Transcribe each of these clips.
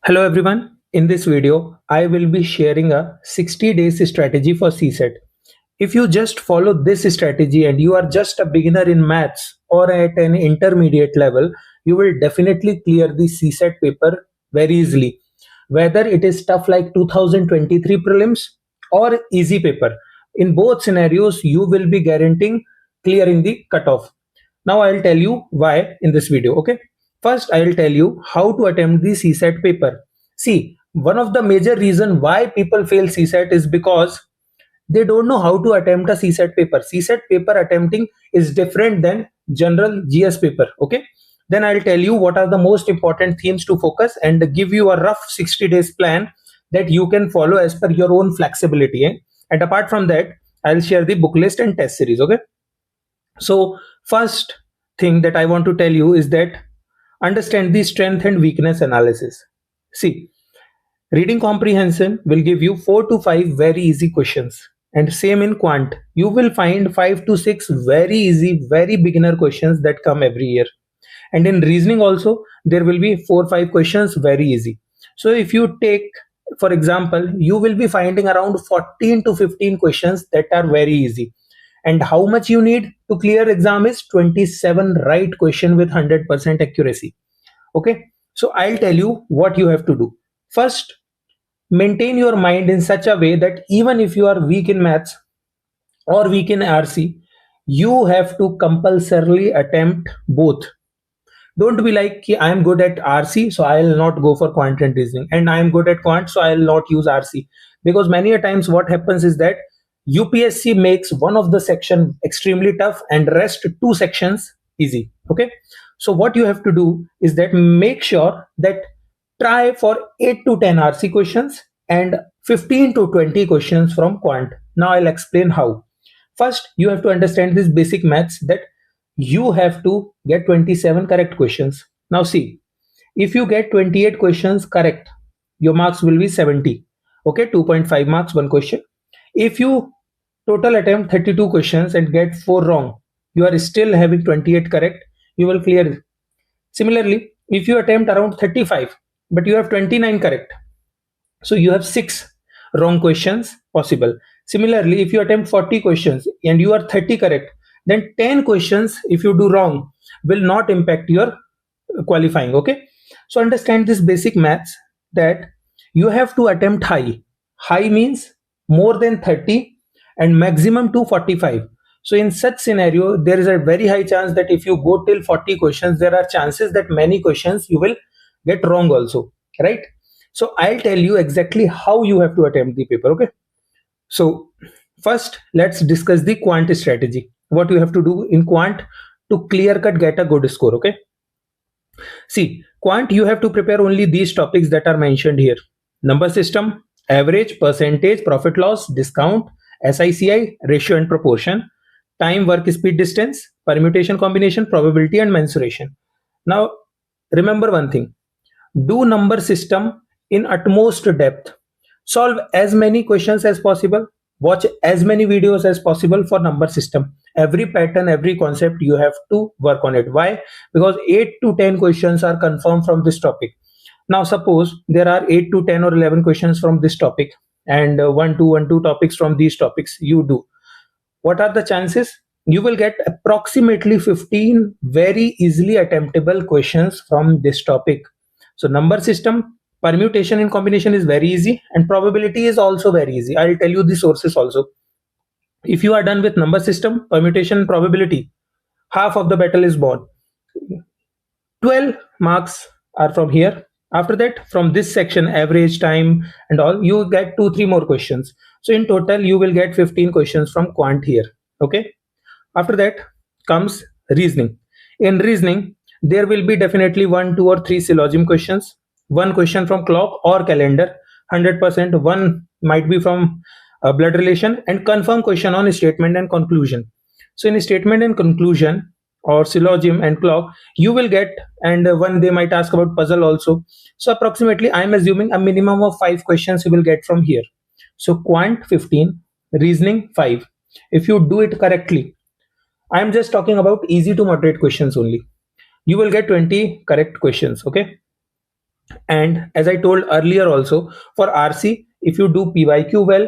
Hello everyone. In this video, I will be sharing a 60 days strategy for CSAT. If you just follow this strategy and you are just a beginner in maths or at an intermediate level, you will definitely clear the CSAT paper very easily. Whether it is tough like 2023 prelims or easy paper, in both scenarios, you will be guaranteeing clearing the cutoff. Now I'll tell you why in this video. Okay. First, I'll tell you how to attempt the CSAT paper. See, one of the major reason why people fail CSAT is because they don't know how to attempt a CSAT paper. CSAT paper attempting is different than general GS paper. Okay. Then I'll tell you what are the most important themes to focus and give you a rough 60 days plan that you can follow as per your own flexibility. And apart from that, I'll share the book list and test series. Okay. So first thing that I want to tell you is that understand the strength and weakness analysis. See, reading comprehension will give you 4 to 5 very easy questions. And same in quant, you will find 5 to 6 very easy, very beginner questions that come every year. And in reasoning also, there will be 4 or 5 questions very easy. So if you take, for example, you will be finding around 14 to 15 questions that are very easy. And how much you need to clear exam is 27 right question with 100% accuracy. Okay, so I'll tell you what you have to do. First, maintain your mind in such a way that even if you are weak in maths or weak in RC, you have to compulsorily attempt both. Don't be like, I am good at RC, so I'll not go for quant and reasoning, and I am good at quant, so I'll not use RC. Because many a times what happens is that UPSC makes one of the section extremely tough and rest two sections easy. Okay, so what you have to do is that make sure that try for 8 to 10 RC questions and 15 to 20 questions from quant. Now I'll explain how. First, you have to understand this basic maths that you have to get 27 correct questions. Now see, if you get 28 questions correct, your marks will be 70. Okay, 2.5 marks one question. If you total attempt 32 questions and get 4 wrong, you are still having 28 correct, you will clear it. Similarly, if you attempt around 35 but you have 29 correct, so you have 6 wrong questions possible. Similarly, if you attempt 40 questions and you are 30 correct, then 10 questions if you do wrong will not impact your qualifying. Okay, so understand this basic maths that you have to attempt high. High means more than 30 and maximum to 45. So in such scenario, there is a very high chance that if you go till 40 questions, there are chances that many questions you will get wrong also, right? So I'll tell you exactly how you have to attempt the paper. Okay, so first let's discuss the quant strategy. What you have to do in quant to clear cut get a good score. Okay, see, quant you have to prepare only these topics that are mentioned here: number system, average, percentage, profit loss, discount, SICI, ratio and proportion, time, work, speed, distance, permutation, combination, probability and mensuration. Now remember one thing, do number system in utmost depth, solve as many questions as possible, watch as many videos as possible for number system. Every pattern, every concept, you have to work on it. Why? Because 8 to 10 questions are confirmed from this topic. Now suppose there are 8 to 10 or 11 questions from this topic and 1 2 topics from these topics you do. What are the chances? You will get approximately 15 very easily attemptable questions from this topic. So number system, permutation and combination is very easy, and probability is also very easy. I'll tell you the sources also. If you are done with number system, permutation, probability, half of the battle is won. 12 marks are from here. After that, from this section, average, time and all, you get 2 3 more questions. So in total you will get 15 questions from quant here. Okay, after that comes reasoning. In reasoning, there will be definitely 1 2 or 3 syllogism questions, one question from clock or calendar, 100%, one might be from blood relation, and confirm question on statement and conclusion. So in statement and conclusion or syllogism and clock, you will get, and one they might ask about puzzle also. So approximately I'm assuming a minimum of 5 questions you will get from here. So quant 15, reasoning 5. If you do it correctly, I'm just talking about easy to moderate questions only, you will get 20 correct questions. Okay, And as I told earlier also, for RC, if you do PYQ well,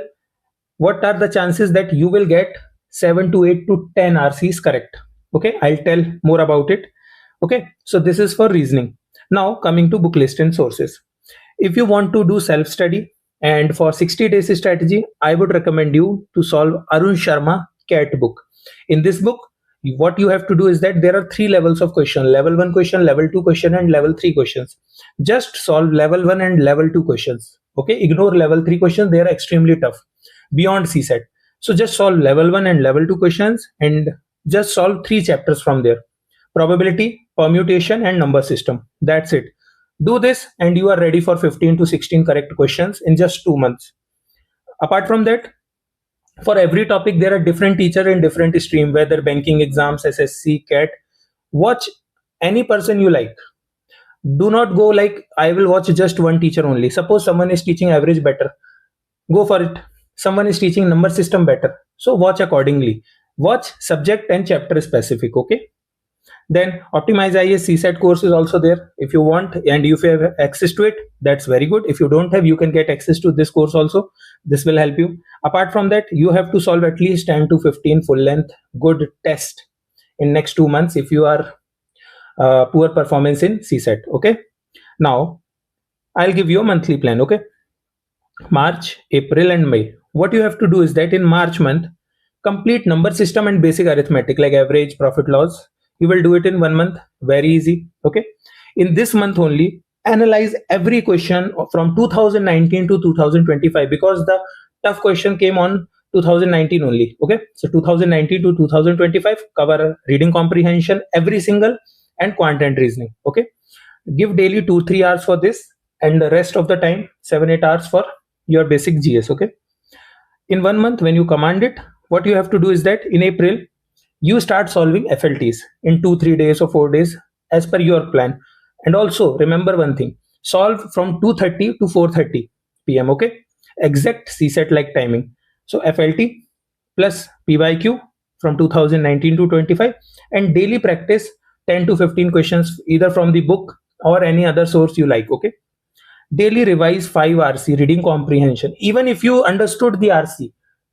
what are the chances that you will get 7 to 8 to 10 RCs correct? Okay, I'll tell more about it. Okay, so this is for reasoning. Now coming to book list and sources. If you want to do self study and for 60 days strategy, I would recommend you to solve Arun Sharma CAT book. In this book, what you have to do is that there are three levels of question: level 1 question, level 2 question, and level 3 questions. Just solve level 1 and level 2 questions. Okay, ignore level 3 questions, they are extremely tough beyond CSAT. So just solve level 1 and level 2 questions and just solve three chapters from there: probability, permutation, and number system. That's it. Do this and you are ready for 15 to 16 correct questions in just 2 months. Apart from that, for every topic there are different teacher in different stream, whether banking exams, SSC, CAT. Watch any person you like. Do not go like I will watch just one teacher only. Suppose someone is teaching average better, go for it. Someone is teaching number system better, so watch accordingly. Watch subject and chapter specific. Okay, then OPTIMIZEIAS CSAT course is also there if you want, and if you have access to it, that's very good. If you don't have, you can get access to this course also. This will help you. Apart from that, you have to solve at least 10 to 15 full length good test in next 2 months if you are poor performance in CSAT. Okay, now I'll give you a monthly plan. Okay, March, April, and May. What you have to do is that in March month, complete number system and basic arithmetic like average, profit, loss. You will do it in 1 month. Very easy. Okay. In this month only, analyze every question from 2019 to 2025 because the tough question came on 2019 only. Okay. So 2019 to 2025, cover reading comprehension, every single, and quant and reasoning. Okay. Give daily 2-3 hours for this, and the rest of the time 7-8 hours for your basic GS. Okay, in 1 month when you command it, what you have to do is that in April you start solving FLTs in 2-3 days or 4 days as per your plan. And also remember one thing: solve from 2:30 to 4:30 p.m. Okay, exact CSAT like timing. So FLT plus PYQ from 2019 to 25, and daily practice 10 to 15 questions either from the book or any other source you like. Okay, daily revise 5 RC reading comprehension. Even if you understood the RC,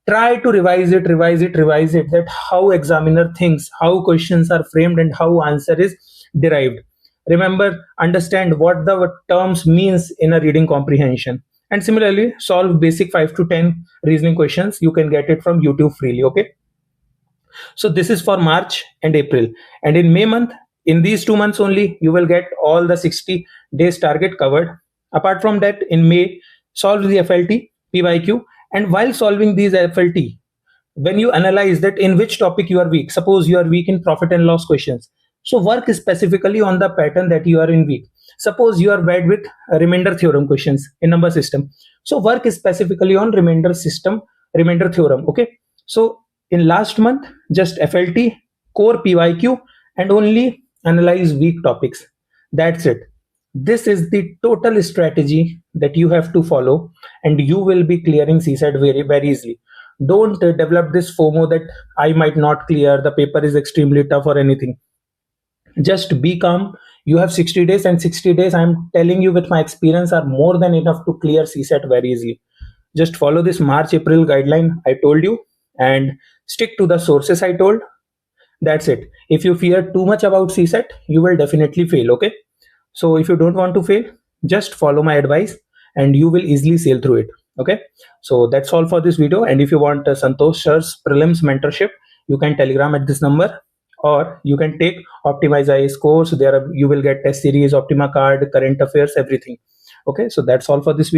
try to revise it, that how examiner thinks, how questions are framed, and how answer is derived. Remember, understand what the terms means in a reading comprehension. And similarly, solve basic 5 to 10 reasoning questions. You can get it from YouTube freely. Okay, so this is for March and April. And in May month, in these 2 months only, you will get all the 60 days target covered. Apart from that, in May, solve the FLT, PYQ. And while solving these FLT, when you analyze that in which topic you are weak, suppose you are weak in profit and loss questions, so work specifically on the pattern that you are in weak. Suppose you are bad with remainder theorem questions in number system, so work specifically on remainder system, remainder theorem. Okay, so in last month, just FLT, core, PYQ, and only analyze weak topics. That's it. This is the total strategy that you have to follow, and you will be clearing CSAT very easily. Don't develop this FOMO that I might not clear, the paper is extremely tough or anything. Just be calm. You have 60 days, and 60 days, I'm telling you with my experience, are more than enough to clear CSAT very easily. Just follow this March April guideline I told you, and stick to the sources I told. That's it. If you fear too much about CSAT, you will definitely fail. Okay, so if you don't want to fail, just follow my advice and you will easily sail through it. Okay, so that's all for this video. And if you want Santosh sir's prelims mentorship, you can telegram at this number, or you can take OPTIMIZEIAS course. There you will get test series, Optima card, current affairs, everything. Okay, so that's all for this video.